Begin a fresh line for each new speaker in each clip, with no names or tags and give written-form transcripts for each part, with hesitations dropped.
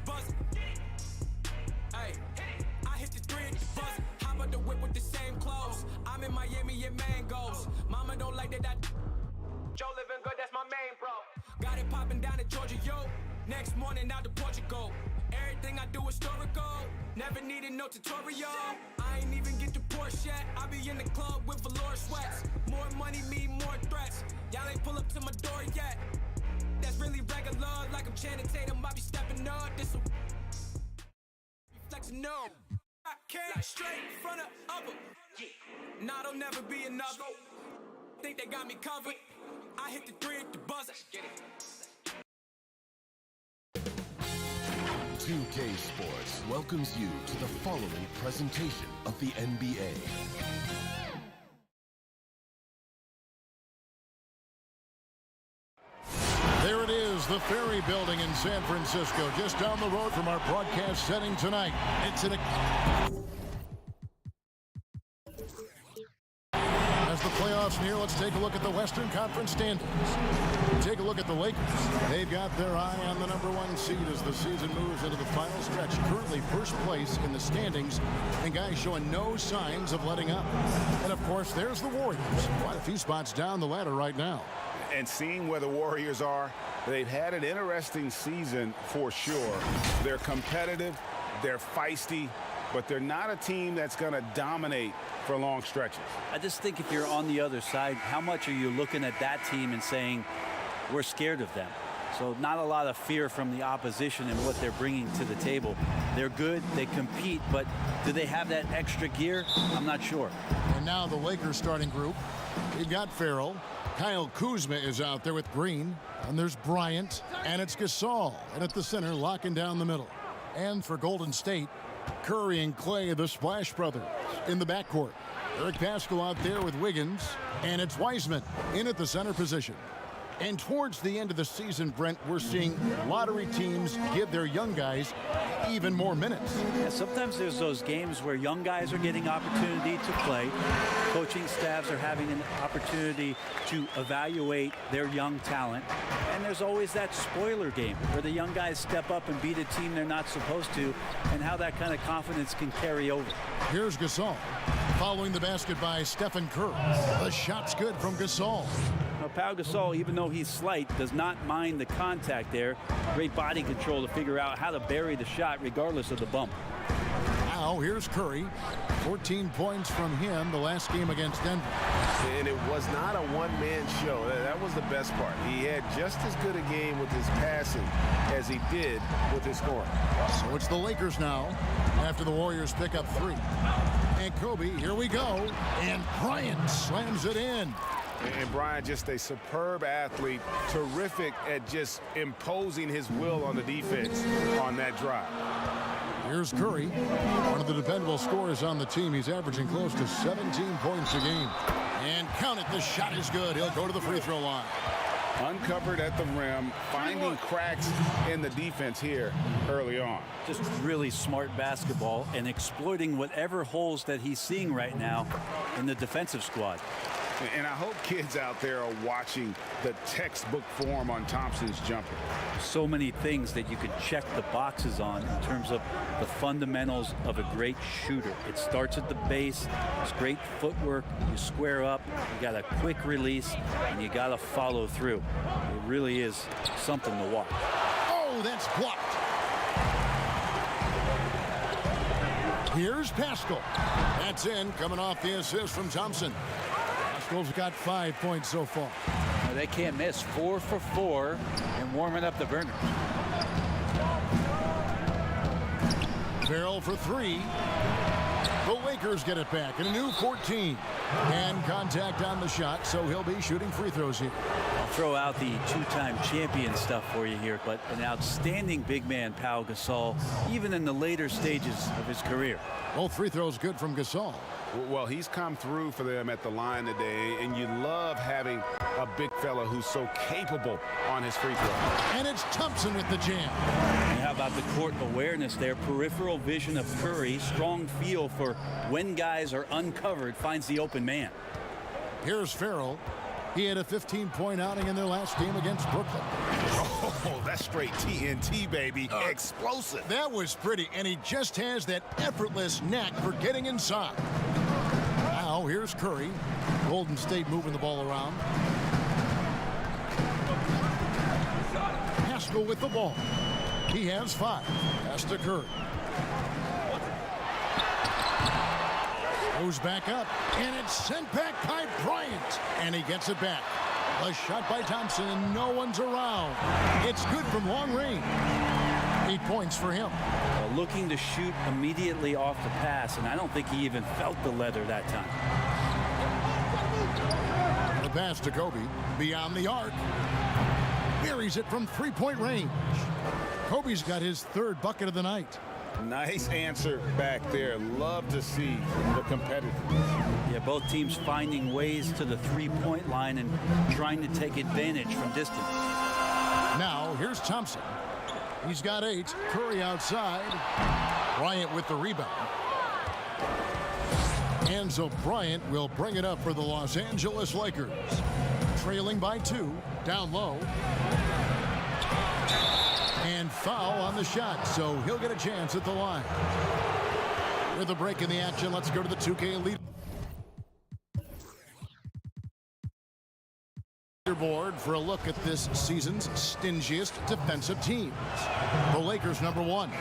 buzzer. Hey, I hit the 3 at the buzzer. Hop out the whip with the same clothes. I'm in Miami at Mangoes. Mama don't like that. Joe living good, that's my main bro. Got it popping down in Georgia, yo. Next morning out to Portugal. Everything I do is historical. Never needed no tutorial. I ain't even get to Porsche yet. I be in the club with velour sweats. More money mean more threats. Y'all ain't pull up to my door yet. That's really regular. Like I'm Channing Tatum, I be stepping up. This will be flexing up. I came straight from the upper. Nah, there'll never be another. Think they got me covered. I hit the 3 at the buzzer.
2K Sports welcomes you to the following presentation of the NBA.
There it is, the Ferry Building in San Francisco, just down the road from our broadcast setting tonight. It's an As the playoffs near, let's take a look at the Western Conference standings. Take a look at the Lakers. They've got their eye on the #1 seed as the season moves into the final stretch. Currently first place in the standings, and guys showing no signs of letting up. And of course, there's the Warriors. Quite a few spots down the ladder right now.
And seeing where the Warriors are, they've had an interesting season for sure. They're competitive, they're feisty, but they're not a team that's going to dominate for long stretches.
I just think if you're on the other side, how much are you looking at that team and saying, we're scared of them? So not a lot of fear from the opposition and what they're bringing to the table. They're good, they compete, but do they have that extra gear? I'm not sure.
And now the Lakers starting group. You've got Farrell. Kyle Kuzma is out there with Green. And there's Bryant. And it's Gasol. And at the center, locking down the middle. And for Golden State, Curry and Clay, the Splash Brothers, in the backcourt. Eric Paschall out there with Wiggins. And it's Wiseman in at the center position. And towards the end of the season, Brent, we're seeing lottery teams give their young guys even more minutes.
Yeah, sometimes there's those games where young guys are getting opportunity to play. Coaching staffs are having an opportunity to evaluate their young talent. And there's always that spoiler game where the young guys step up and beat a team they're not supposed to, and how that kind of confidence can carry over.
Here's Gasol. Following the basket by Stephen Curry. The shot's good from Gasol.
Now, Pau Gasol, even though he's slight, does not mind the contact there. Great body control to figure out how to bury the shot regardless of the bump.
Now here's Curry. 14 points from him the last game against Denver.
And it was not a one-man show. That was the best part. He had just as good a game with his passing as he did with his scoring.
So it's the Lakers now after the Warriors pick up 3. And Kobe, here we go. And Bryant slams it in.
And Bryant, just a superb athlete, terrific at just imposing his will on the defense on that drive.
Here's Curry, one of the dependable scorers on the team. He's averaging close to 17 points a game. And count it, the shot is good. He'll go to the free throw line.
Uncovered at the rim, finding cracks in the defense here early on.
Just really smart basketball and exploiting whatever holes that he's seeing right now in the defensive squad.
And I hope kids out there are watching the textbook form on Thompson's jumper.
So many things that you can check the boxes on in terms of the fundamentals of a great shooter. It starts at the base. It's great footwork. You square up. You got a quick release, and you got to follow through. It really is something to watch.
Oh, that's blocked. Here's Paschall. That's in, coming off the assist from Thompson. Paschall's got 5 points so far.
Well, they can't miss. 4 for 4 and warming up the burners.
Farrell for 3. The Lakers get it back in a new 14. And contact on the shot, so he'll be shooting free throws here.
I'll throw out the two-time champion stuff for you here, but an outstanding big man, Pau Gasol, even in the later stages of his career.
Both free throws good from Gasol.
Well, he's come through for them at the line today, and you love having a big fella who's so capable on his free throw.
And it's Thompson with the jam.
And how about the court awareness there? Peripheral vision of Curry, strong feel for when guys are uncovered, finds the open man.
Here's Farrell. He had a 15-point outing in their last game against Brooklyn.
Oh, that's straight TNT, baby. Explosive.
That was pretty, and he just has that effortless knack for getting inside. Now, here's Curry. Golden State moving the ball around. Haskell with the ball. He has 5. Pass to Curry. Goes back up, and it's sent back by Bryant. And he gets it back. A shot by Thompson, and no one's around. It's good from long range. 8 points for him.
Looking to shoot immediately off the pass, and I don't think he even felt the leather that time.
The pass to Kobe, beyond the arc. Buries it from 3-point range. Kobe's got his 3rd bucket of the night.
Nice answer back there. Love to see the competitors.
Yeah, both teams finding ways to the 3-point line and trying to take advantage from distance.
Now, here's Thompson. He's got 8. Curry outside. Bryant with the rebound. And so Bryant will bring it up for the Los Angeles Lakers. Trailing by 2. Down low. And foul on the shot, so he'll get a chance at the line. With a break in the action, let's go to the 2K lead board for a look at this season's stingiest defensive teams. The Lakers, number 1.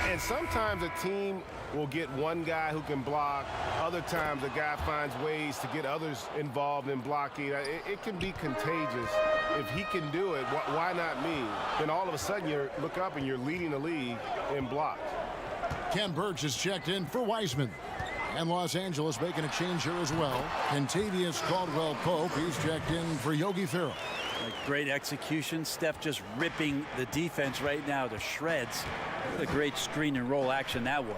And sometimes a team will get one guy who can block. Other times a guy finds ways to get others involved in blocking. It can be contagious. If he can do it, why not me? Then all of a sudden you look up and you're leading the league in blocks.
Ken Burge is checked in for Wiseman. And Los Angeles making a change here as well. Kentavious Caldwell-Pope, he's checked in for Yogi Ferrell.
Great execution. Steph just ripping the defense right now to shreds. What a great screen and roll action that was.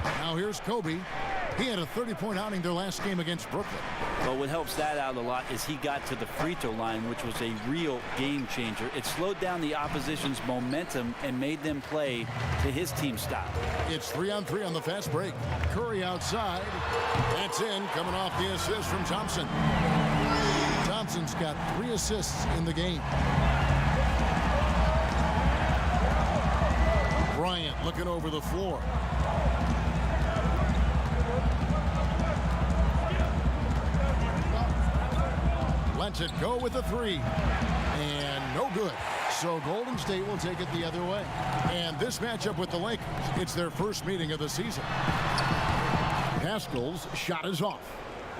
Now here's Kobe. He had a 30-point outing their last game against Brooklyn.
But what helps that out a lot is he got to the free throw line, which was a real game changer. It slowed down the opposition's momentum and made them play to his team style.
It's 3-on-3 on the fast break. Curry outside. That's in, coming off the assist from Thompson. Thompson's got 3 assists in the game. Bryant looking over the floor. Lets it go with the 3. And no good. So Golden State will take it the other way. And this matchup with the Lakers, it's their first meeting of the season. Haskell's shot is off.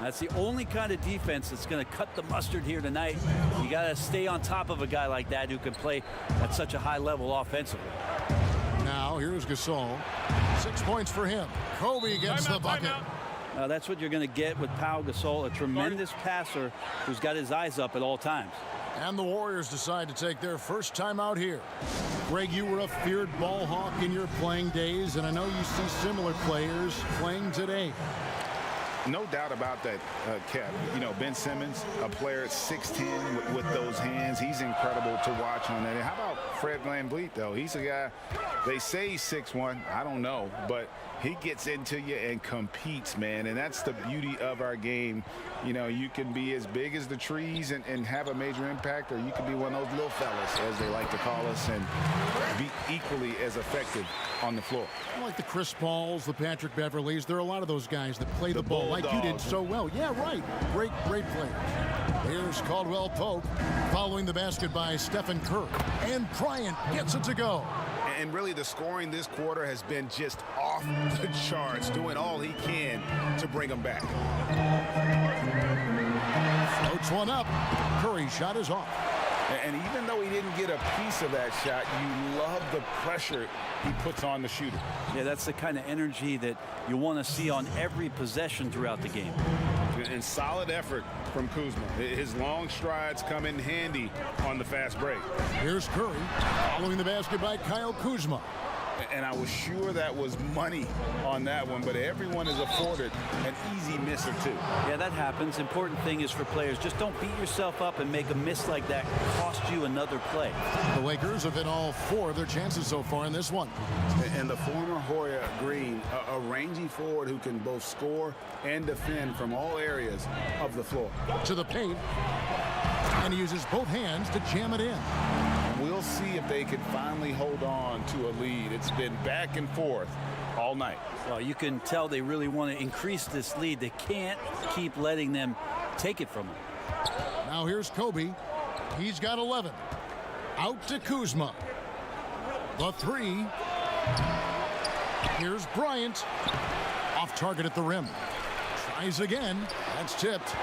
That's the only kind of defense that's going to cut the mustard here tonight. You got to stay on top of a guy like that who can play at such a high level offensively.
Now here's Gasol. 6 points for him. Kobe gets the bucket.
That's what you're going to get with Pau Gasol, a tremendous passer who's got his eyes up at all times.
And the Warriors decide to take their first time out here. Greg, you were a feared ball hawk in your playing days, and I know you see similar players playing today.
No doubt about that, Kev. You know, Ben Simmons, a player at 6'10" with those hands. He's incredible to watch on that. And how about Fred VanVleet, though? He's a guy, they say he's 6'1". I don't know, but he gets into you and competes, man. And that's the beauty of our game. You know, you can be as big as the trees and have a major impact, or you can be one of those little fellas, as they like to call us, and be equally as effective on the floor.
Like the Chris Pauls, the Patrick Beverleys, there are a lot of those guys that play the ball like you did so well. Yeah, right. Great players. Here's Caldwell-Pope following the basket by Stephen Curry. And Bryant gets it to go.
And really the scoring this quarter has been just off the charts, doing all he can to bring them back.
Floats one up. Curry's shot is off.
And even though he didn't get a piece of that shot, you love the pressure he puts on the shooter.
Yeah, that's the kind of energy that you want to see on every possession throughout the game.
And solid effort from Kuzma. His long strides come in handy on the fast break.
Here's Curry following the basket by Kyle Kuzma.
And I was sure that was money on that one, but everyone is afforded an easy miss or two.
Yeah, that happens. Important thing is for players, just don't beat yourself up and make a miss like that cost you another play.
The Lakers have hit all 4 of their chances so far in this one.
And the former Hoya Green, a rangy forward who can both score and defend from all areas of the floor.
To the paint, and he uses both hands to jam it in.
We'll see if they can finally hold on to a lead. It's been back and forth all night.
Well, you can tell they really want to increase this lead. They can't keep letting them take it from them.
Now here's Kobe. He's got 11. Out to Kuzma. The 3. Here's Bryant. Off target at the rim. Tries again. That's tipped.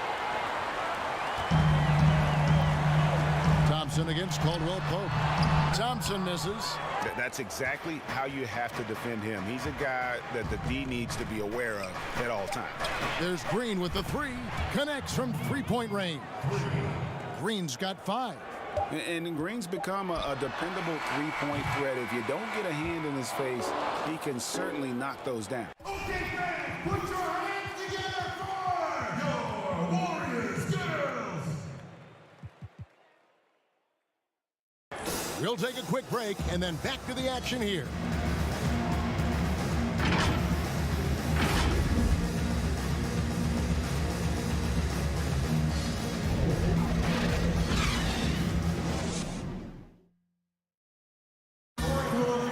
Thompson against Caldwell Pope. Thompson misses.
That's exactly how you have to defend him. He's a guy that the D needs to be aware of at all times.
There's Green with the 3. Connects from three-point range. Green's got 5.
And Green's become a dependable three-point threat. If you don't get a hand in his face, he can certainly knock those down.
Okay, fans, put your hands together for your Warriors girls.
We'll take a quick break and then back to the action here.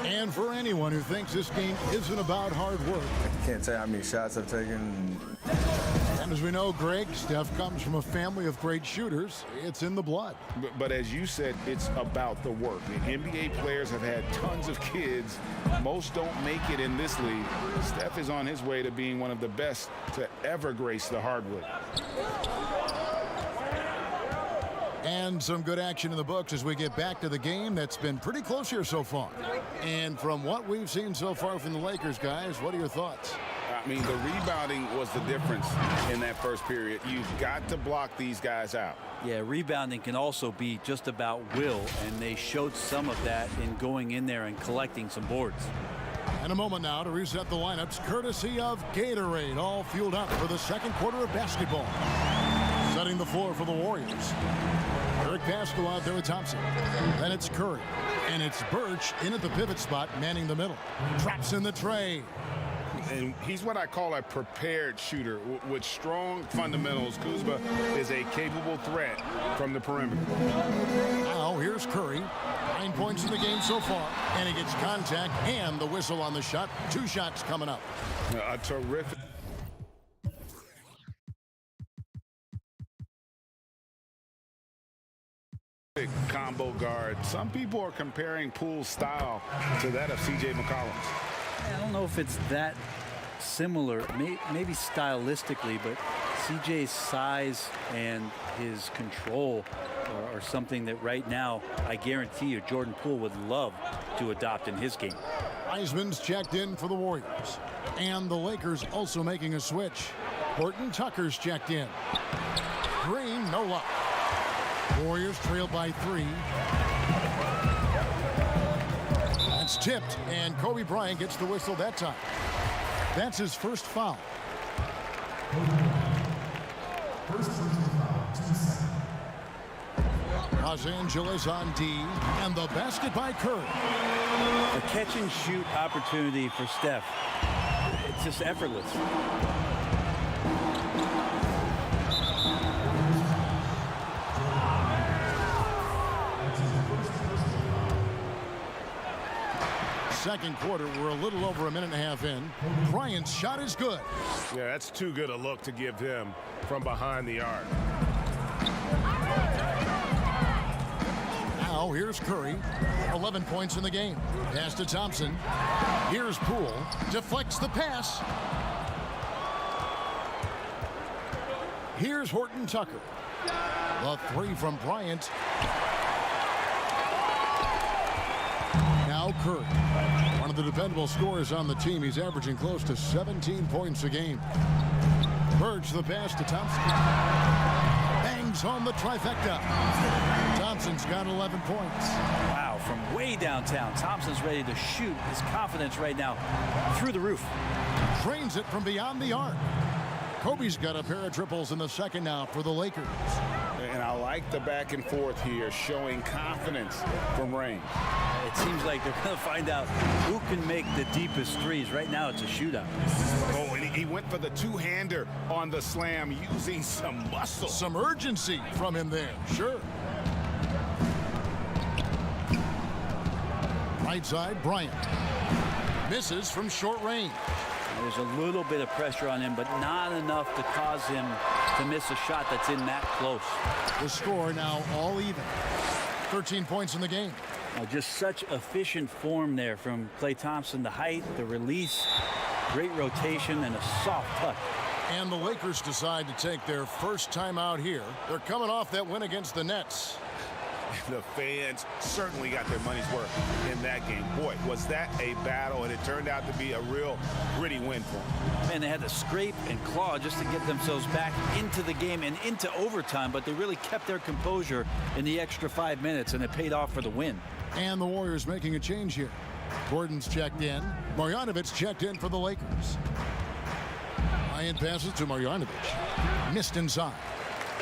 And for anyone who thinks this game isn't about hard work,
Can't tell you how many shots I've taken.
and as we know, Greg, Steph comes from a family of great shooters. It's in the blood.
But as you said, it's about the work. The NBA players have had tons of kids. Most don't make it in this league. Steph is on his way to being one of the best to ever grace the hardwood.
And some good action in the books as we get back to the game that's been pretty close here so far. And from what we've seen so far from the Lakers, guys, what are your thoughts?
I mean, the rebounding was the difference in that first period. You've got to block these guys out.
Yeah, rebounding can also be just about will, and they showed some of that in going in there and collecting some boards.
And a moment now to reset the lineups, courtesy of Gatorade, all fueled up for the second quarter of basketball. Setting the floor for the Warriors. Eric Pascal out there with Thompson. Then it's Curry. And it's Birch in at the pivot spot, manning the middle. Traps in the tray.
And he's what I call a prepared shooter. With strong fundamentals, Kuzma is a capable threat from the perimeter.
Now here's Curry. 9 points in the game so far. And he gets contact and the whistle on the shot. 2 shots coming up.
A terrific. Combo guard. Some people are comparing Poole's style to that of C.J. McCollum's.
I don't know if it's that similar, maybe stylistically, but CJ's size and his control are something that right now, I guarantee you, Jordan Poole would love to adopt in his game.
Wiseman's checked in for the Warriors. And the Lakers also making a switch. Horton Tucker's checked in. Green, no luck. Warriors trail by 3. That's tipped, and Kobe Bryant gets the whistle that time. That's his first foul. Los Angeles on D, and the basket by Curry.
A catch and shoot opportunity for Steph. It's just effortless.
Second quarter, we're a little over a minute and a half in. Bryant's shot is good.
Yeah, that's too good a look to give him from behind the arc.
Now here's Curry. 11 points in the game. Pass to Thompson. Here's Poole. Deflects the pass. Here's Horton Tucker. The 3 from Bryant. Now Curry. One of the dependable scorers on the team. He's averaging close to 17 points a game. Birch the pass to Thompson. Bangs home the trifecta. Thompson's got got 11 points.
Wow, from way downtown. Thompson's ready to shoot. His confidence right now through the roof.
Drains it from beyond the arc. Kobe's got a pair of triples in the second now for the Lakers.
And I like the back and forth here, showing confidence from Reigns.
It seems like they're going to find out who can make the deepest threes. Right now, it's a shootout.
Oh, and he went for the two-hander on the slam, using some muscle.
Some urgency from him there, sure. Right side, Bryant. Misses from short range.
There's a little bit of pressure on him, but not enough to cause him to miss a shot that's in that close.
The score now all even. 13 points in the game.
Now, just such efficient form there from Klay Thompson. The height, the release, great rotation, and a soft touch.
And the Lakers decide to take their first time out here. They're coming off that win against the Nets.
The fans certainly got their money's worth in that game. Boy, was that a battle, and it turned out to be a real gritty win for them.
Man, they had to scrape and claw just to get themselves back into the game and into overtime, but they really kept their composure in the extra 5 minutes, and it paid off for the win.
And the Warriors making a change here. Gordon's checked in. Marjanovic checked in for the Lakers. Bryant passes to Marjanovic. Missed inside.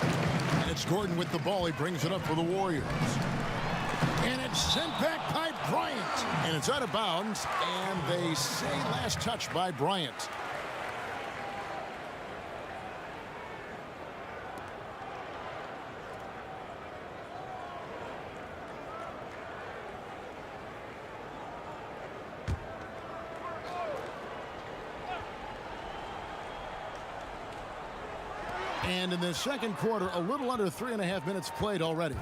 And it's Gordon with the ball. He brings it up for the Warriors. And it's sent back by Bryant. And it's out of bounds. And they say last touch by Bryant. And in the second quarter, a little under 3.5 minutes played already.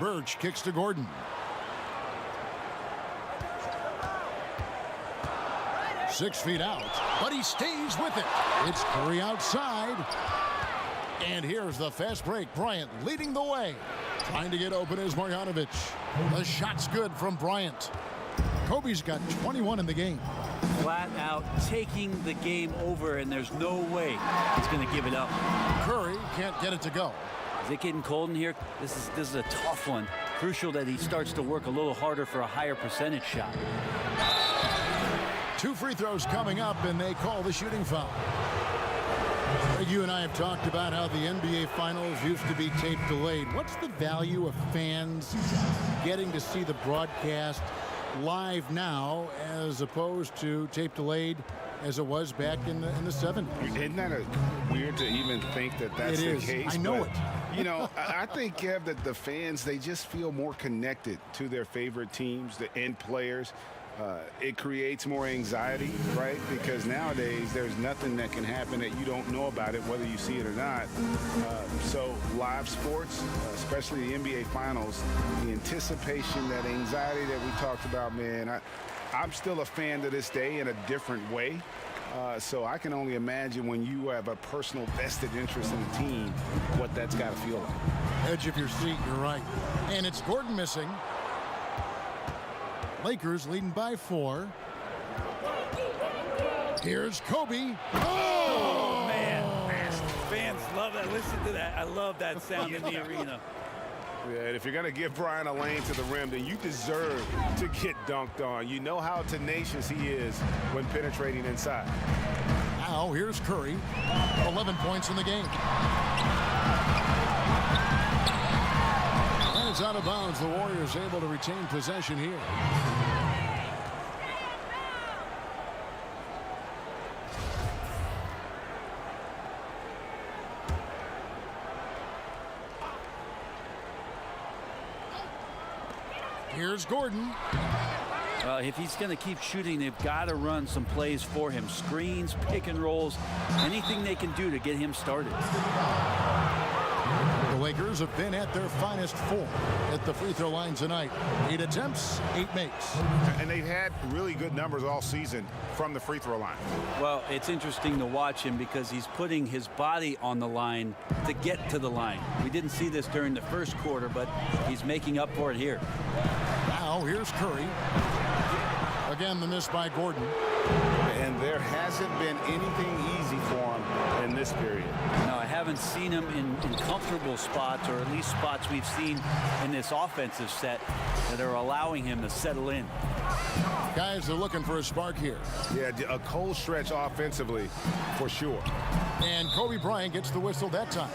Birch kicks to Gordon. Six feet out, but he stays with it. It's Curry outside. And here's the fast break. Bryant leading the way. Trying to get open is Marjanovic. The shot's good from Bryant. Kobe's got 21 in the game.
Flat out taking the game over, and there's no way he's going to give it up.
Curry can't get it to go.
Is it getting cold in here? This is a tough one. Crucial that he starts to work a little harder for a higher percentage shot.
2 free throws coming up, and they call the shooting foul. Greg, you and I have talked about how the NBA Finals used to be tape delayed. What's the value of fans getting to see the broadcast live now as opposed to tape delayed as it was back in the 70s?
Isn't that weird to even think that that's the case?
I know it.
You know, I think, Kev, that the fans, they just feel more connected to their favorite teams, the end players. It creates more anxiety, right? Because nowadays there's nothing that can happen that you don't know about it, whether you see it or not. So live sports, especially the NBA Finals, the anticipation, that anxiety that we talked about, man, I'm still a fan to this day in a different way. So I can only imagine when you have a personal vested interest in the team, what that's got to feel like.
Edge of your seat, you're right. And it's Gordon missing. Lakers leading by 4. Here's Kobe.
Oh, man. Fans love that. Listen to that. I love that sound in the arena.
Yeah, and if you're going to give Brian a lane to the rim, then you deserve to get dunked on. You know how tenacious he is when penetrating inside.
Now here's Curry. 11 points in the game. And it's out of bounds. The Warriors able to retain possession here. Here's Gordon.
If he's going to keep shooting, they've got to run some plays for him. Screens, pick and rolls, anything they can do to get him started.
The Lakers have been at their finest 4 at the free throw line tonight. 8 attempts, 8 makes.
And they've had really good numbers all season from the free throw line.
Well, it's interesting to watch him because he's putting his body on the line to get to the line. We didn't see this during the first quarter, but he's making up for it here.
Now here's Curry. Again, the miss by Gordon.
And there hasn't been anything easy for him in this period.
No, I haven't seen him in comfortable spots, or at least spots we've seen in this offensive set that are allowing him to settle in.
Guys are looking for a spark here.
Yeah, a cold stretch offensively for sure.
And Kobe Bryant gets the whistle that time.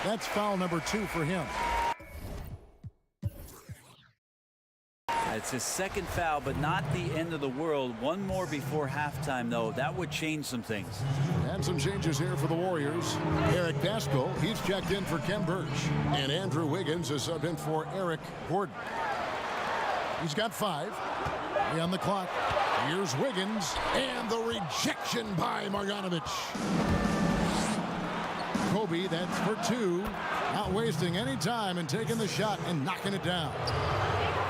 That's foul number 2 for him.
It's his second foul, but not the end of the world. One more before halftime, though. That would change some things.
And some changes here for the Warriors. Eric Pascal, he's checked in for Kem Birch. And Andrew Wiggins is subbed in for Eric Gordon. He's got 5. On the clock. Here's Wiggins. And the rejection by Marjanovic. Kobe, that's for 2. Not wasting any time and taking the shot and knocking it down.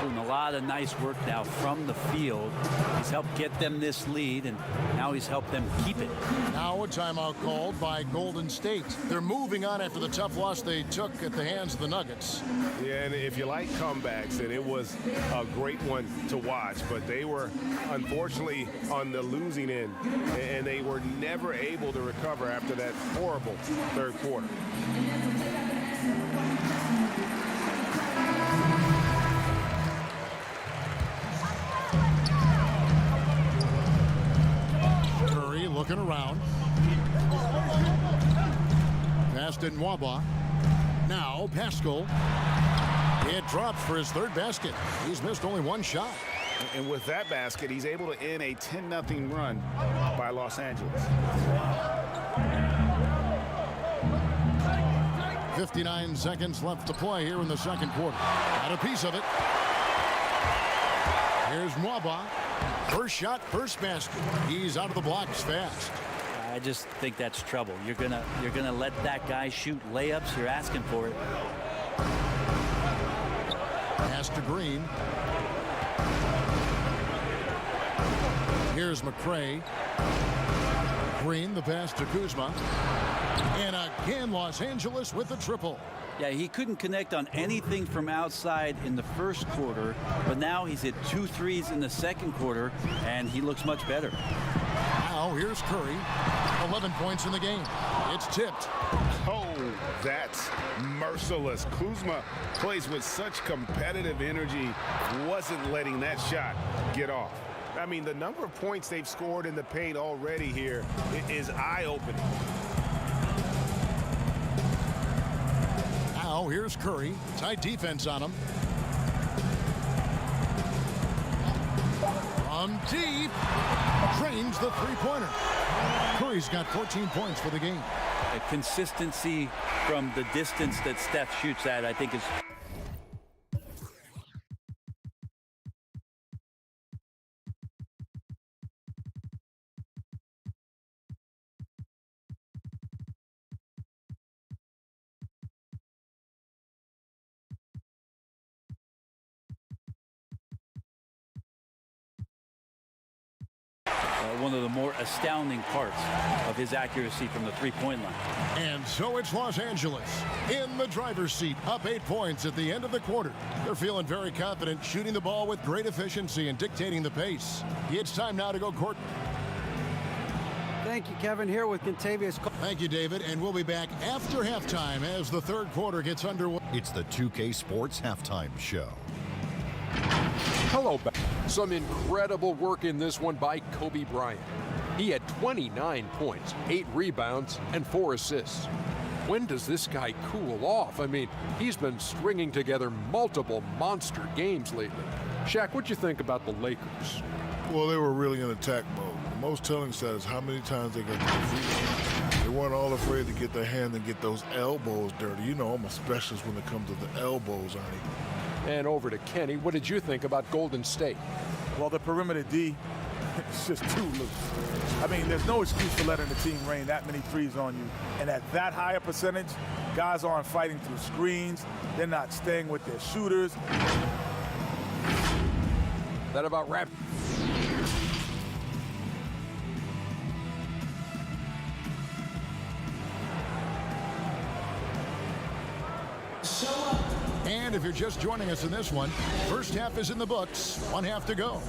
Doing a lot of nice work now from the field. He's helped get them this lead, and now he's helped them keep it.
Now a timeout called by Golden State. They're moving on after the tough loss they took at the hands of the Nuggets.
Yeah, and if you like comebacks, then it was a great one to watch. But they were, unfortunately, on the losing end, and they were never able to recover after that horrible third quarter.
Looking around. Passed it Nwaba. Now Pascal. It drops for his 3rd basket. He's missed only 1 shot.
And with that basket, he's able to end a 10-0 run by Los Angeles.
59 seconds left to play here in the second quarter. Got a piece of it. Here's Nwaba. First shot, first basket. He's out of the blocks fast.
I just think that's trouble. You're gonna let that guy shoot layups. You're asking for it.
Pass to Green. Here's McRae. Green, the pass to Kuzma. And again, Los Angeles with the triple.
Yeah, he couldn't connect on anything from outside in the first quarter, but now he's hit 2 threes in the second quarter, and he looks much better.
Now here's Curry. 11 points in the game. It's tipped.
Oh, that's merciless. Kuzma plays with such competitive energy, wasn't letting that shot get off.
I mean, the number of points they've scored in the paint already here is eye-opening.
Now here's Curry. Tight defense on him. From deep. Drains the 3-pointer. Curry's got 14 points for the game.
A consistency from the distance that Steph shoots at, I think, is... one of the more astounding parts of his accuracy from the 3-point line.
And so it's Los Angeles in the driver's seat, up 8 points at the end of the quarter. They're feeling very confident, shooting the ball with great efficiency and dictating the pace. It's time now to go court.
Thank you, Kevin. Here with Contavious.
Thank you, David. And we'll be back after halftime as the third quarter gets underway.
It's the 2K Sports Halftime Show.
Hello, back. Some incredible work in this one by Kobe Bryant. He had 29 points, 8 rebounds, and 4 assists. When does this guy cool off? I mean, he's been stringing together multiple monster games lately. Shaq, what'd you think about the Lakers?
Well, they were really in attack mode. The most telling stat is how many times they got to the free throw. They weren't all afraid to get their hand and get those elbows dirty. You know, I'm a specialist when it comes to the elbows, Arnie.
And over to Kenny. What did you think about Golden State?
Well, the perimeter D, it's just too loose. I mean, there's no excuse for letting the team rain that many threes on you. And at that higher percentage, guys aren't fighting through screens. They're not staying with their shooters.
That about wraps.
Show up.
And if you're just joining us in this one, first half is in the books, one half to go.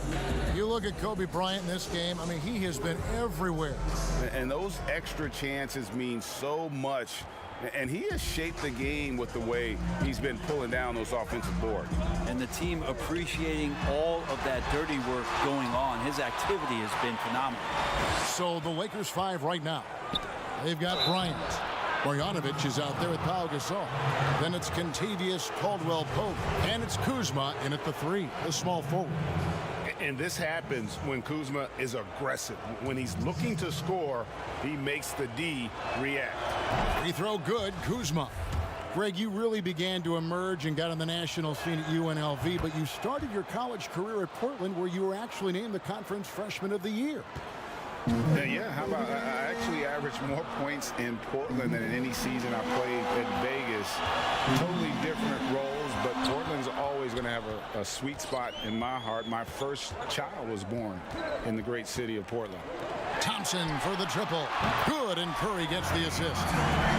You look at Kobe Bryant in this game, I mean, he has been everywhere.
And those extra chances mean so much. And he has shaped the game with the way he's been pulling down those offensive boards.
And the team appreciating all of that dirty work going on. His activity has been phenomenal.
So the Lakers 5 right now. They've got Bryant. Marjanovic is out there with Pau Gasol. Then it's Kentavious Caldwell-Pope. And it's Kuzma in at the 3, the small forward.
And this happens when Kuzma is aggressive. When he's looking to score, he makes the D react.
Free throw good, Kuzma. Greg, you really began to emerge and got on the national scene at UNLV, but you started your college career at Portland, where you were actually named the Conference Freshman of the Year.
Yeah, how about I actually averaged more points in Portland than in any season I played at Vegas. Totally different roles, but Portland's always going to have a sweet spot in my heart. My first child was born in the great city of Portland.
Thompson for the triple. Good, and Curry gets the assist.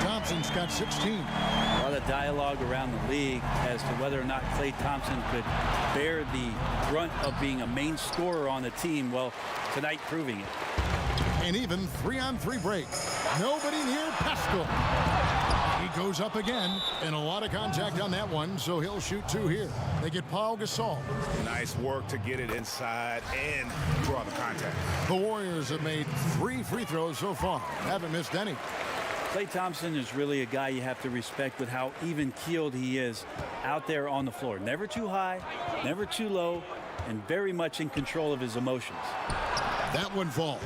Thompson's got 16.
A lot of dialogue around the league as to whether or not Klay Thompson could bear the brunt of being a main scorer on the team. Well, tonight proving it.
And even 3-on-3 break. Nobody near Pascal. He goes up again, and a lot of contact on that one, so he'll shoot 2 here. They get Pau Gasol.
Nice work to get it inside and draw the contact.
The Warriors have made 3 free throws so far. Haven't missed any.
Klay Thompson is really a guy you have to respect with how even-keeled he is out there on the floor. Never too high, never too low, and very much in control of his emotions.
That one falls.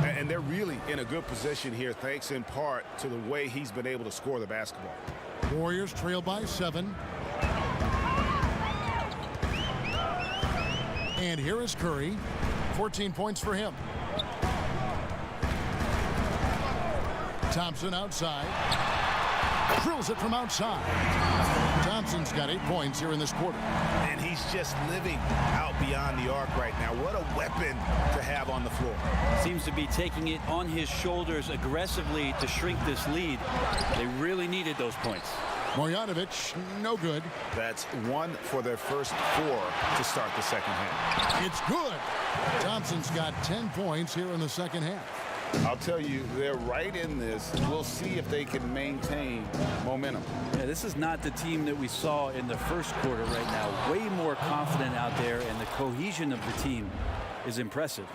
And they're really in a good position here, thanks in part to the way he's been able to score the basketball.
Warriors trail by 7. And here is Curry. 14 points for him. Thompson outside. Drills it from outside. Thompson's got 8 points here in this quarter.
And he's just living out beyond the arc right now. What a weapon to have on the floor.
Seems to be taking it on his shoulders aggressively to shrink this lead. They really needed those points.
Marjanovic, no good.
That's 1 for their first 4 to start the second half.
It's good. Thompson's got 10 points here in the second half.
I'll tell you, they're right in this. We'll see if they can maintain momentum.
Yeah, this is not the team that we saw in the first quarter right now. Way more confident out there, and the cohesion of the team is impressive.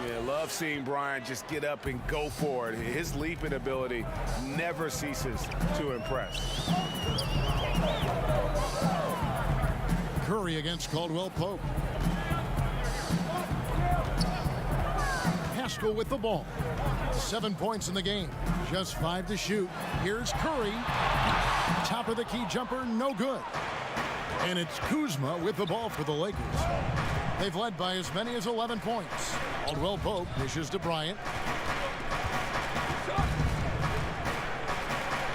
Yeah, love seeing Bryant just get up and go for it. His leaping ability never ceases to impress.
Curry against Caldwell-Pope. Pascal with the ball. 7 points in the game. Just 5 to shoot. Here's Curry. Top of the key jumper, no good. And it's Kuzma with the ball for the Lakers. They've led by as many as 11 points. Caldwell-Pope pushes to Bryant.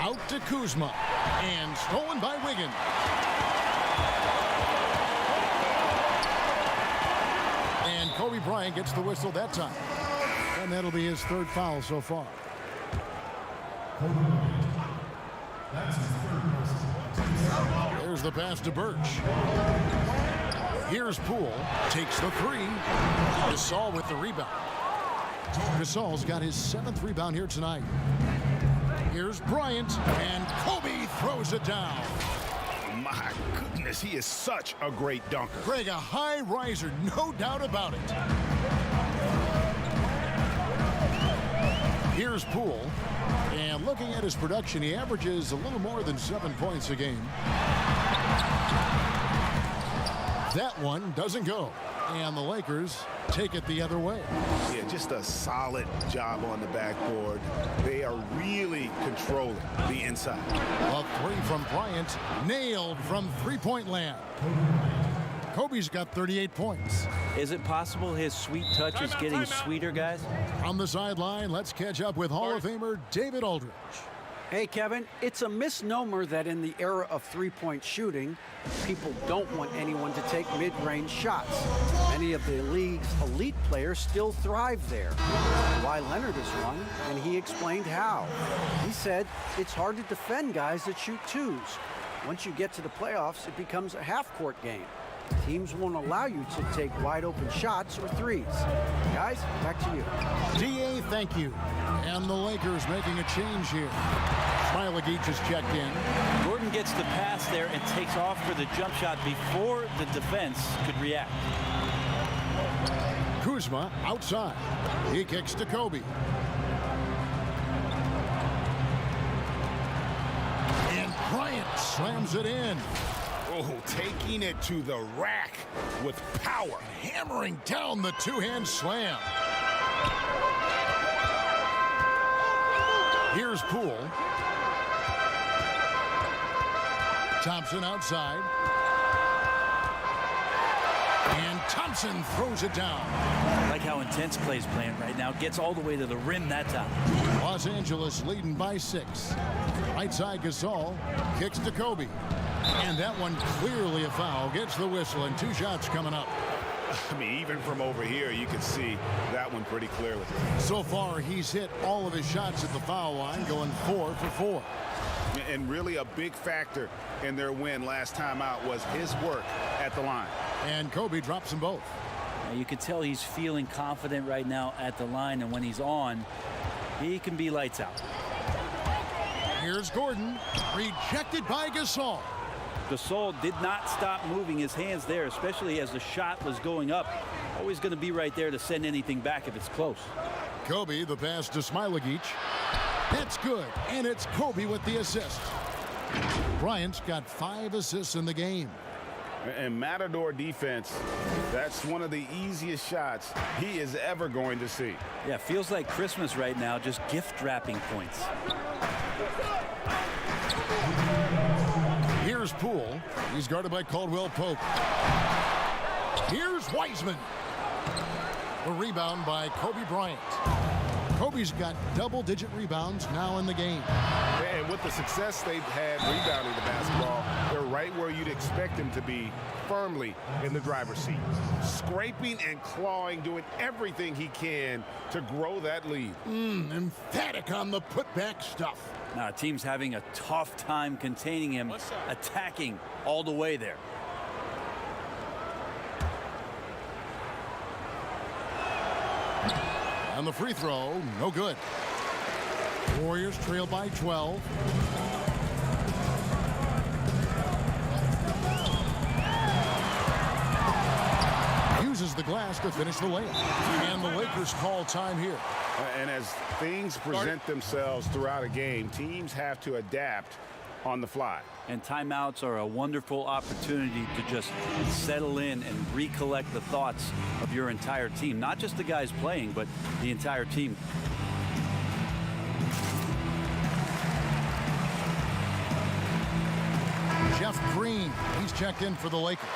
Out to Kuzma. And stolen by Wiggins. And Kobe Bryant gets the whistle that time. And that'll be his 3rd foul so far. There's the pass to Birch. Here's Poole. Takes the 3. Gasol with the rebound. Gasol's got his 7th rebound here tonight. Here's Bryant. And Kobe throws it down.
My goodness, he is such a great dunker.
Greg, a high riser, no doubt about it. Here's Poole, and looking at his production, he averages a little more than 7 points a game. That one doesn't go, and the Lakers take it the other way.
Yeah, just a solid job on the backboard. They are really controlling the inside.
A 3 from Bryant, nailed from three-point land. Kobe's got 38 points.
Is it possible his sweet touch is getting sweeter, guys?
On the sideline, let's catch up with Hall of Famer David Aldridge.
Hey, Kevin, it's a misnomer that in the era of three-point shooting, people don't want anyone to take mid-range shots. Many of the league's elite players still thrive there. Kawhi Leonard is one, and he explained how. He said it's hard to defend guys that shoot twos. Once you get to the playoffs, it becomes a half-court game. Teams won't allow you to take wide-open shots or threes. Guys, back to you.
DA, thank you. And the Lakers making a change here. Smailagic is checked in.
Gordon gets the pass there and takes off for the jump shot before the defense could react.
Kuzma outside. He kicks to Kobe. And Bryant slams it in.
Oh, taking it to the rack with power.
Hammering down the two-hand slam. Here's Poole. Thompson outside. And Thompson throws it down.
I like how intense Clay's playing right now. Gets all the way to the rim that time.
Los Angeles leading by 6. Right side Gasol kicks to Kobe. And that one clearly a foul. Gets the whistle and 2 shots coming up.
I mean, even from over here, you can see that one pretty clearly.
So far, he's hit all of his shots at the foul line, going 4 for 4.
And really a big factor in their win last time out was his work at the line.
And Kobe drops them both.
Now, you can tell he's feeling confident right now at the line, and when he's on, he can be lights out.
Here's Gordon, rejected by Gasol.
Gasol did not stop moving his hands there, especially as the shot was going up. Always going to be right there to send anything back if it's close.
Kobe, the pass to Smailagic. That's good, and it's Kobe with the assist. Bryant's got 5 assists in the game.
And Matador defense, that's one of the easiest shots he is ever going to see.
Yeah, feels like Christmas right now, just gift wrapping points.
Here's Poole. He's guarded by Caldwell Pope. Here's Wiseman. A rebound by Kobe Bryant. Kobe's got double-digit rebounds now in the game.
And with the success they've had rebounding the basketball, they're right where you'd expect them to be, firmly in the driver's seat. Scraping and clawing, doing everything he can to grow that lead.
Emphatic on the putback stuff.
Now, team's having a tough time containing him, attacking all the way there.
And the free throw, no good. Warriors trail by 12. Uses the glass to finish the layup. And the Lakers call time here.
And as things present themselves throughout a game, teams have to adapt on the fly.
And timeouts are a wonderful opportunity to just settle in and recollect the thoughts of your entire team. Not just the guys playing, but the entire team.
Jeff Green, he's checked in for the Lakers.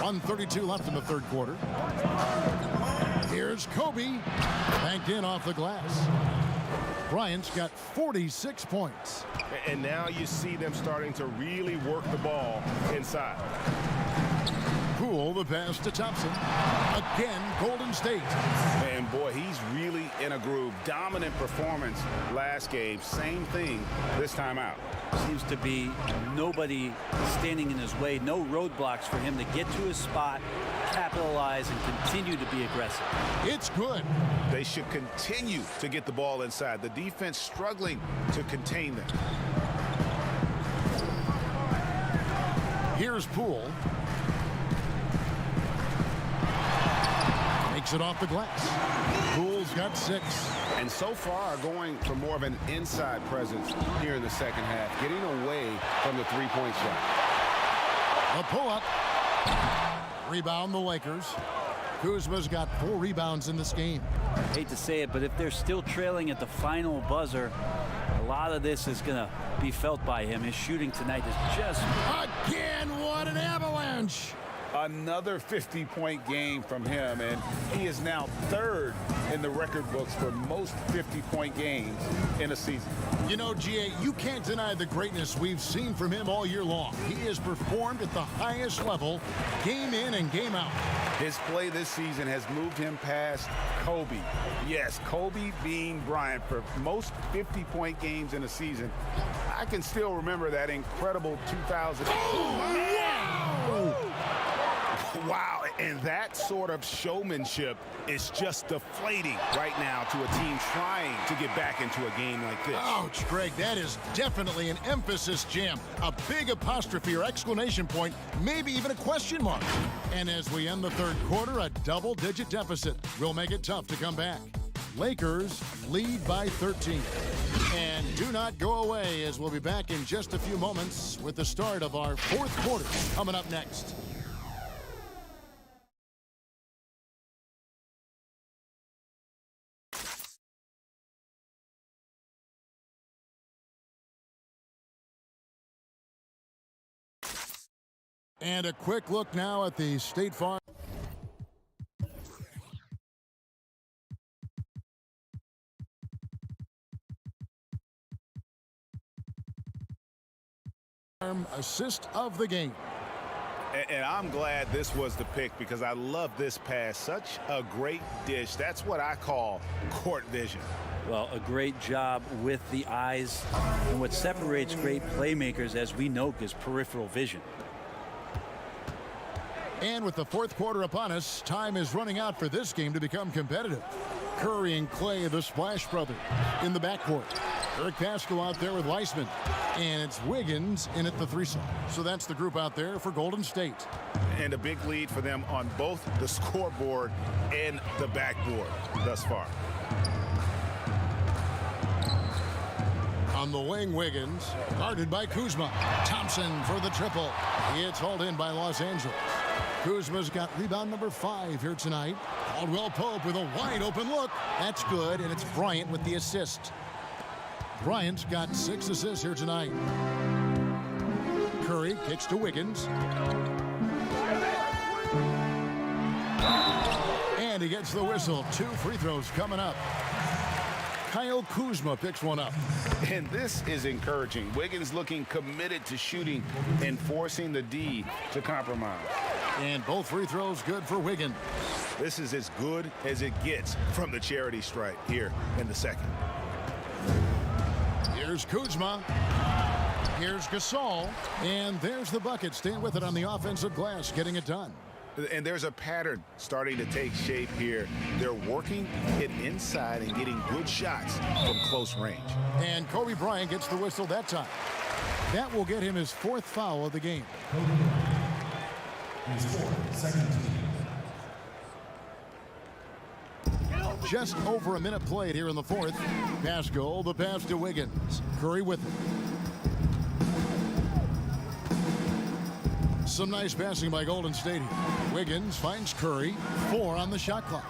1:32 left in the third quarter. Here's Kobe, banked in off the glass. Bryant's got 46 points.
And now you see them starting to really work the ball inside.
Poole, the pass to Thompson. Again, Golden State.
And boy, he's really in a groove. Dominant performance last game. Same thing this time out.
Seems to be nobody standing in his way. No roadblocks for him to get to his spot, capitalize, and continue to be aggressive.
It's good.
They should continue to get the ball inside. The defense struggling to contain them.
Here's Poole. Makes it off the glass. Poole's got 6.
And so far going for more of an inside presence here in the second half, getting away from the three-point shot.
A pull-up. Rebound the Lakers. Kuzma's got 4 rebounds in this game.
Hate to say it, but if they're still trailing at the final buzzer, a lot of this is going to be felt by him. His shooting tonight is just...
Again, what an avalanche!
Another 50-point game from him, and he is now third in the record books for most 50-point games in a season.
You know, GA, you can't deny the greatness we've seen from him all year long. He has performed at the highest level, game in and game out.
His play this season has moved him past Kobe. Yes, Kobe being Bryant for most 50-point games in a season. I can still remember that incredible 2000. Wow, and that sort of showmanship is just deflating right now to a team trying to get back into a game like this.
Ouch, Greg, that is definitely an emphasis jam. A big apostrophe or exclamation point, maybe even a question mark. And as we end the third quarter, a double-digit deficit will make it tough to come back. Lakers lead by 13. And do not go away, as we'll be back in just a few moments with the start of our fourth quarter coming up next. And a quick look now at the State Farm. Assist of the game.
And I'm glad this was the pick because I love this pass. Such a great dish. That's what I call court vision.
Well, a great job with the eyes. And what separates great playmakers, as we know, is peripheral vision.
And with the fourth quarter upon us, time is running out for this game to become competitive. Curry and Clay, the Splash Brothers, in the backcourt. Eric Paschal out there with Weissman. And it's Wiggins in at the threesome. So that's the group out there for Golden State.
And a big lead for them on both the scoreboard and the backboard thus far.
On the wing, Wiggins, guarded by Kuzma. Thompson for the triple. It's hauled in by Los Angeles. Kuzma's got rebound number 5 here tonight. Caldwell Pope with a wide open look. That's good, and it's Bryant with the assist. Bryant's got 6 assists here tonight. Curry kicks to Wiggins. And he gets the whistle. 2 free throws coming up. Kyle Kuzma picks one up.
And this is encouraging. Wiggins looking committed to shooting and forcing the D to compromise.
And both free throws good for Wiggins.
This is as good as it gets from the charity stripe here in the second.
Here's Kuzma. Here's Gasol. And there's the bucket. Staying with it on the offensive glass, getting it done.
And there's a pattern starting to take shape here. They're working it inside and getting good shots from close range.
And Kobe Bryant gets the whistle that time. That will get him his 4th foul of the game. Just over a minute played here in the fourth. Paschal, the pass to Wiggins. Curry with it. Some nice passing by Golden State here. Wiggins finds Curry. 4 on the shot clock.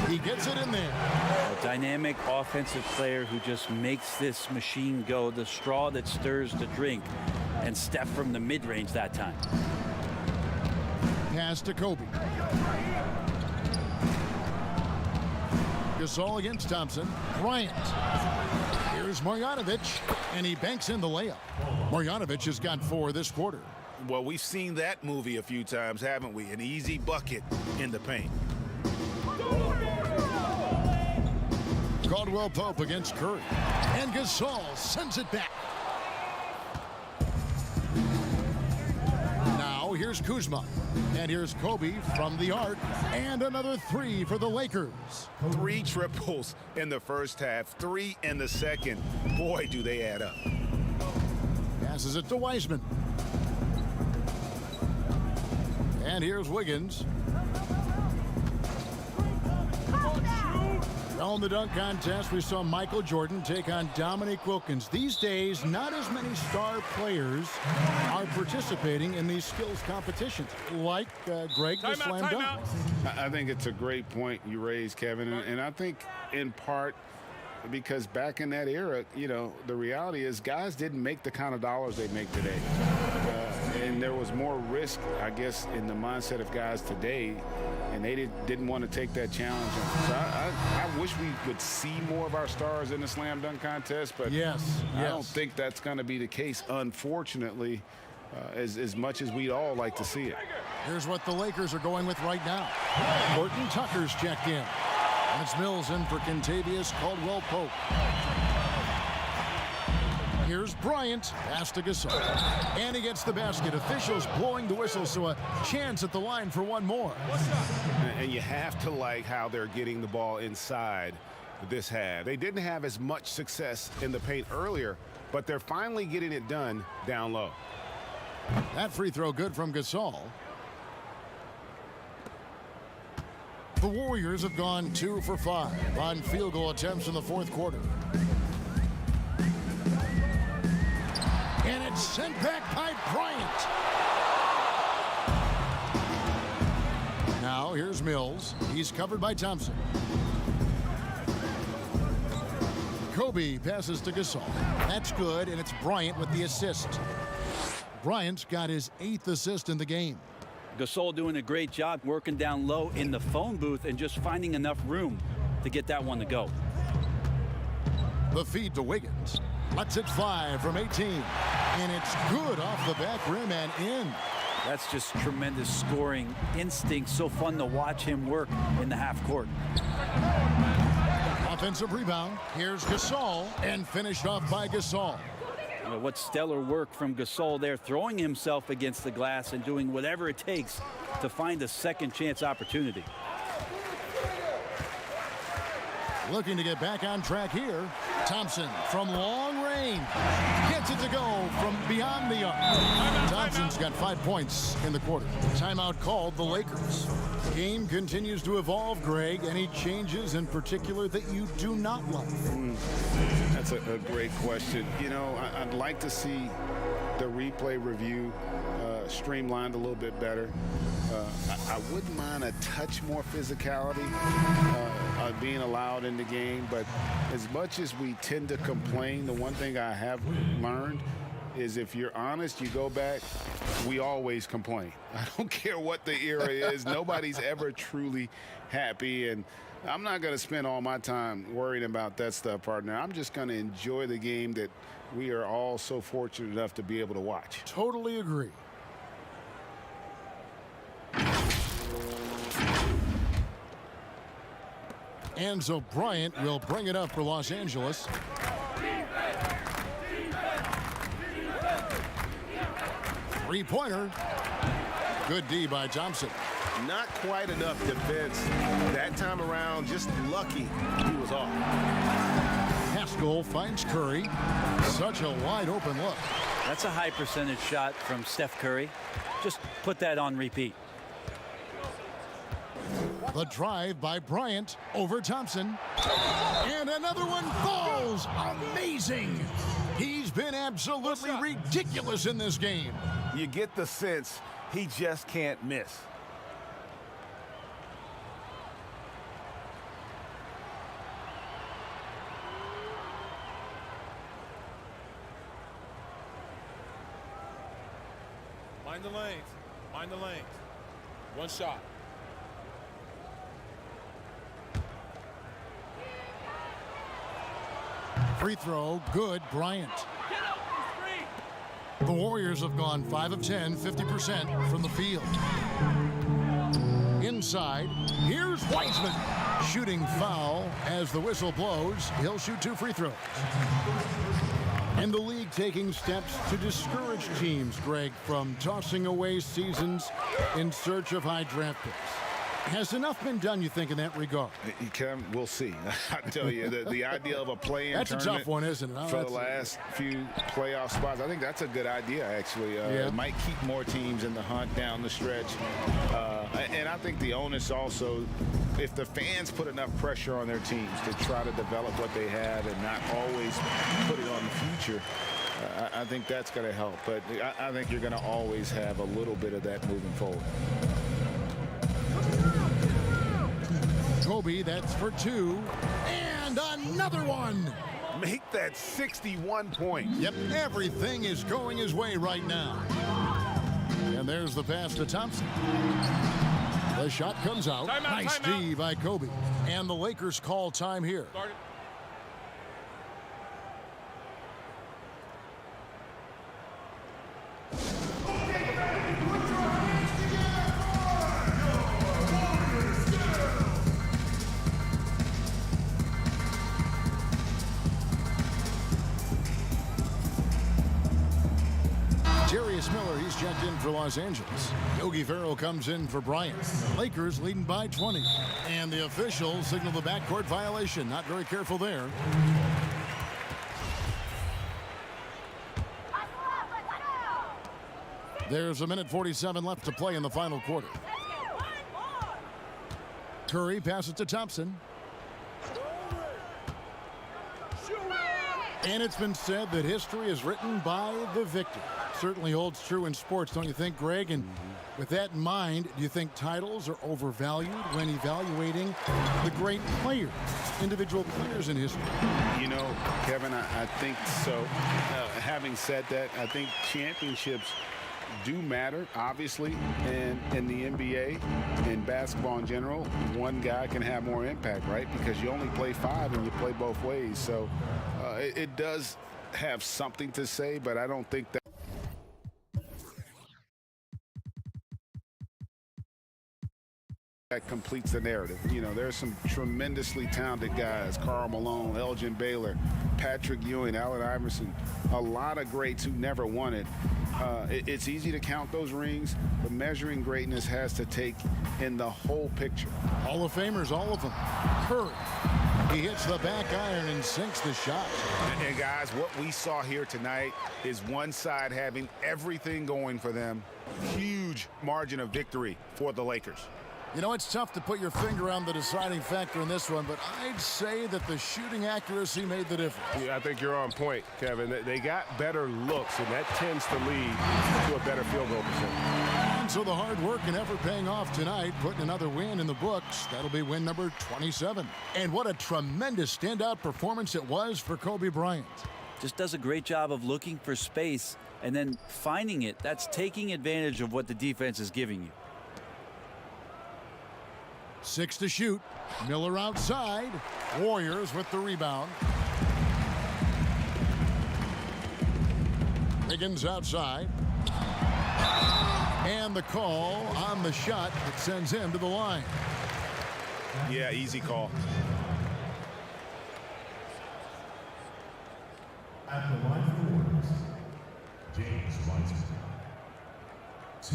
He gets it in there.
A dynamic offensive player who just makes this machine go, the straw that stirs the drink. And Steph from the mid-range that time.
Pass to Kobe. Gasol against Thompson. Bryant. Here's Marjanovic, and he banks in the layup. Marjanovic has got 4 this quarter.
Well, we've seen that movie a few times, haven't we? An easy bucket in the paint.
Caldwell Pope against Curry. And Gasol sends it back. Now here's Kuzma. And here's Kobe from the arc. And another 3 for the Lakers.
3 triples in the first half, 3 in the second. Boy, do they add up.
Passes it to Weissman. And here's Wiggins. On the dunk contest, we saw Michael Jordan take on Dominique Wilkins. These days, not as many star players are participating in these skills competitions, like Greg the Slam Dunk.
I think it's a great point you raised, Kevin, and I think in part because back in that era, you know, the reality is guys didn't make the kind of dollars they make today. and there was more risk, I guess, in the mindset of guys today, and they didn't want to take that challenge. So I wish we would see more of our stars in the slam dunk contest, but I don't think that's going to be the case, unfortunately, as much as we'd all like to see it.
Here's what the Lakers are going with right now. Horton Tucker's checked in. And it's Mills in for Kentavious Caldwell-Pope. Here's Bryant, pass to Gasol. And he gets the basket. Officials blowing the whistle, so a chance at the line for one more.
And you have to like how they're getting the ball inside this half. They didn't have as much success in the paint earlier, but they're finally getting it done down low.
That free throw good from Gasol. The Warriors have gone 2 for 5 on field goal attempts in the fourth quarter. And it's sent back by Bryant. Now here's Mills. He's covered by Thompson. Kobe passes to Gasol. That's good, and it's Bryant with the assist. Bryant's got his 8th assist in the game.
Gasol doing a great job working down low in the phone booth and just finding enough room to get that one to go.
The feed to Wiggins. Lets it fly from 18. And it's good off the back rim and in.
That's just tremendous scoring instinct. So fun to watch him work in the half court.
Offensive rebound. Here's Gasol, and finished off by Gasol.
What stellar work from Gasol there, throwing himself against the glass and doing whatever it takes to find a second chance opportunity.
Looking to get back on track here. Thompson from long range gets it to go from beyond the arc. Thompson's got 5 points in the quarter. Timeout called the Lakers. Game continues to evolve, Greg. Any changes in particular that you do not like?
That's a great question. You know, I'd like to see the replay review streamlined a little bit better. I wouldn't mind a touch more physicality being allowed in the game, but as much as we tend to complain, the one thing I have learned is if you're honest, you go back, we always complain. I don't care what the era is. Nobody's ever truly happy, and I'm not going to spend all my time worrying about that stuff, partner. I'm just going to enjoy the game that we are all so fortunate enough to be able to watch.
Totally agree. And so Bryant will bring it up for Los Angeles. Three-pointer. Good D by Thompson.
Not quite enough defense that time around. Just lucky he was off.
Haskell finds Curry. Such a wide open look.
That's a high percentage shot from Steph Curry. Just put that on repeat.
The drive by Bryant over Thompson. And another one falls. Amazing. He's been absolutely ridiculous in this game.
You get the sense he just can't miss.
Mind the lanes. Mind the lanes. One shot.
Free throw, good, Bryant. The Warriors have gone 5 of 10, 50% from the field. Inside, here's Wiseman. Shooting foul as the whistle blows. He'll shoot 2 free throws. And the league taking steps to discourage teams, Greg, from tossing away seasons in search of high draft picks. Has enough been done, you think, in that regard?
We'll see. I tell you, the idea of a play-in
that's
tournament
a tough one, isn't it?
For the last few playoff spots, I think that's a good idea, actually. It might keep more teams in the hunt down the stretch. And I think the onus also, if the fans put enough pressure on their teams to try to develop what they have and not always put it on the future, I think that's going to help. But I think you're going to always have a little bit of that moving forward.
Kobe, that's for 2. And another one.
Make that 61 points.
Yep, everything is going his way right now. And there's the pass to Thompson. The shot comes out.
Timeout,
Nice
timeout.
D by Kobe. And the Lakers call time here.
Start it.
Darius Miller, he's checked in for Los Angeles. Yogi Ferrell comes in for Bryant. Lakers leading by 20. And the officials signal the backcourt violation. Not very careful there. There's a minute 47 left to play in the final quarter. Curry passes to Thompson. And it's been said that history is written by the victor. Certainly holds true in sports, don't you think, Greg? And with that in mind, do you think titles are overvalued when evaluating the great players, individual players in history?
You know, Kevin, I think so. Having said that, I think championships do matter, obviously, and in the NBA and basketball in general, one guy can have more impact, right? Because you only play 5 and you play both ways. So it does have something to say, but I don't think that completes the narrative. You know, there's some tremendously talented guys, Karl Malone, Elgin Baylor, Patrick Ewing, Allen Iverson, a lot of greats who never won it. It's easy to count those rings, but measuring greatness has to take in the whole picture.
Hall of Famers, all of them. Curry, he hits the back iron and sinks the shot.
And guys, what we saw here tonight is one side having everything going for them. Huge margin of victory for the Lakers.
You know, it's tough to put your finger on the deciding factor in this one, but I'd say that the shooting accuracy made the difference.
Yeah, I think you're on point, Kevin. They got better looks, and that tends to lead to a better field goal percentage.
And so the hard work and effort paying off tonight, putting another win in the books. That'll be win number 27. And what a tremendous standout performance it was for Kobe Bryant.
Just does a great job of looking for space and then finding it. That's taking advantage of what the defense is giving you.
6 to shoot. Miller outside. Warriors with the rebound. Higgins outside. And the call on the shot that sends him to the line.
Yeah, easy call.
At the line for the Warriors, James Wiseman. 2.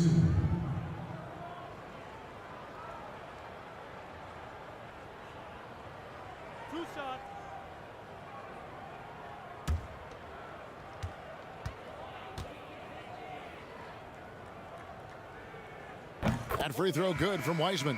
That free throw good from Wiseman.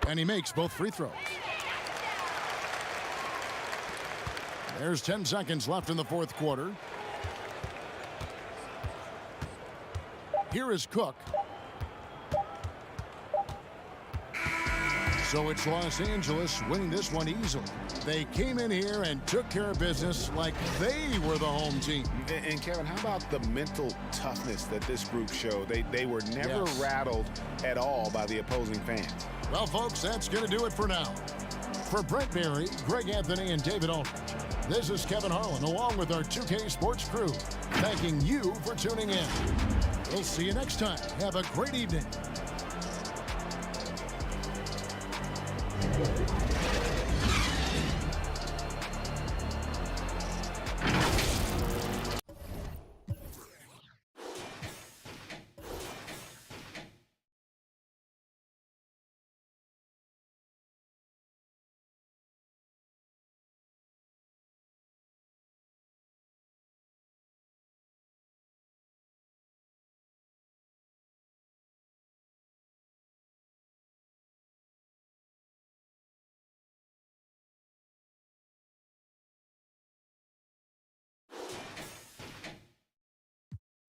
And he makes both free throws. There's 10 seconds left in the fourth quarter. Here is Cook. So it's Los Angeles winning this one easily. They came in here and took care of business like they were the home team.
And Kevin, how about the mental toughness that this group showed? They were never rattled at all by the opposing fans.
Well, folks, that's going to do it for now. For Brent Berry, Greg Anthony, and David Aldridge, this is Kevin Harlan along with our 2K Sports crew, thanking you for tuning in. We'll see you next time. Have a great evening.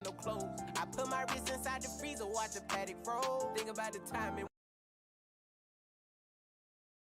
no clothes. I put my wrist inside the freezer, watch a paddock roll. Think about the time it